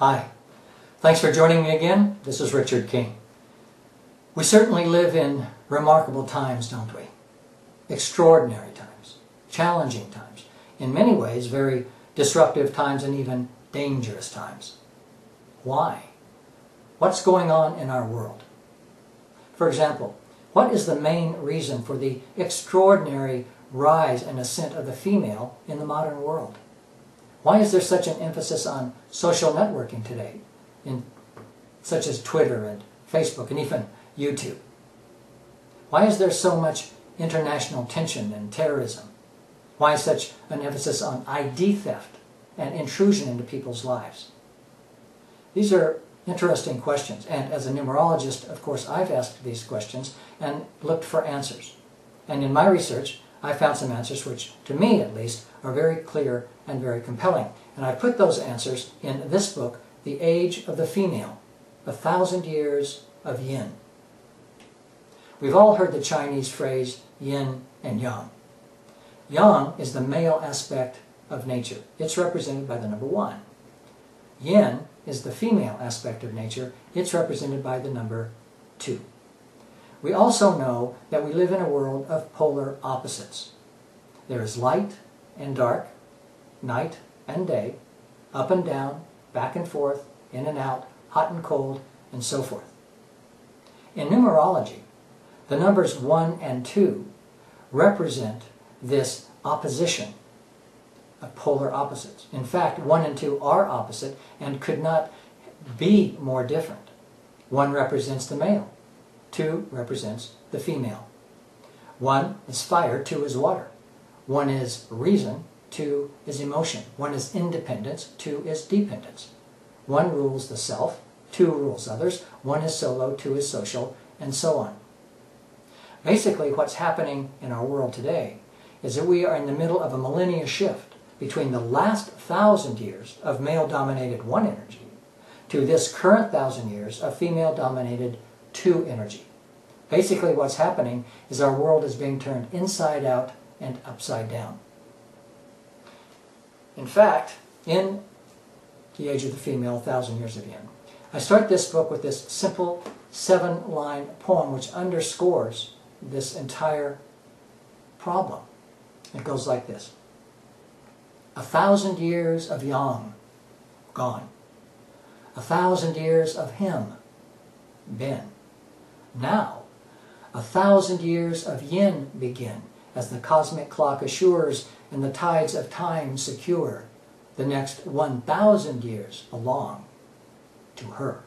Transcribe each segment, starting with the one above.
Hi, thanks for joining me again. This is Richard King. We certainly live in remarkable times, don't we? Extraordinary times, challenging times, in many ways very disruptive times and even dangerous times. Why? What's going on in our world? For example, what is the main reason for the extraordinary rise and ascent of the female in the modern world? Why is there such an emphasis on social networking today, such as Twitter and Facebook and even YouTube? Why is there so much international tension and terrorism? Why such an emphasis on ID theft and intrusion into people's lives? These are interesting questions, and as a numerologist, of course, I've asked these questions and looked for answers. And in my research, I found some answers which, to me at least, are very clear and very compelling. And I put those answers in this book, The Age of the Female, 1,000 Years of Yin. We've all heard the Chinese phrase yin and yang. Yang is the male aspect of nature. It's represented by the number 1. Yin is the female aspect of nature. It's represented by the number 2. We also know that we live in a world of polar opposites. There is light and dark, night and day, up and down, back and forth, in and out, hot and cold, and so forth. In numerology, the numbers 1 and 2 represent this opposition of polar opposites. In fact, 1 and 2 are opposite and could not be more different. 1 represents the male. 2 represents the female. 1 is fire, 2 is water. 1 is reason, 2 is emotion. 1 is independence, 2 is dependence. 1 rules the self, 2 rules others. 1 is solo, 2 is social, and so on. Basically, what's happening in our world today is that we are in the middle of a millennia shift between the last 1,000 years of male-dominated 1 energy to this current 1,000 years of female-dominated 2 energy. Basically, what's happening is our world is being turned inside out and upside down. In fact, in The Age of the Female, 1,000 Years of Yin, I start this book with this simple 7-line poem which underscores this entire problem. It goes like this. 1,000 years of yang, gone. 1,000 years of him, been. Now, 1,000 years of yin begin, as the cosmic clock assures and the tides of time secure. The next 1,000 years belong to her.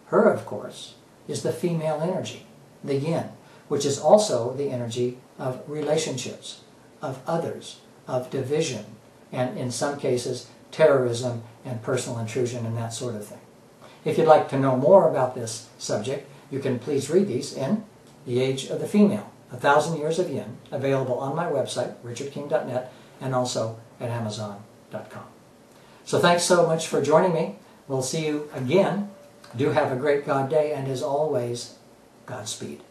Her, of course, is the female energy, the yin, which is also the energy of relationships, of others, of division, and in some cases, terrorism and personal intrusion and that sort of thing. If you'd like to know more about this subject, you can please read these in The Age of the Female, 1,000 Years of Yin, available on my website, richardking.net, and also at amazon.com. So thanks so much for joining me. We'll see you again. Do have a great God day, and as always, Godspeed.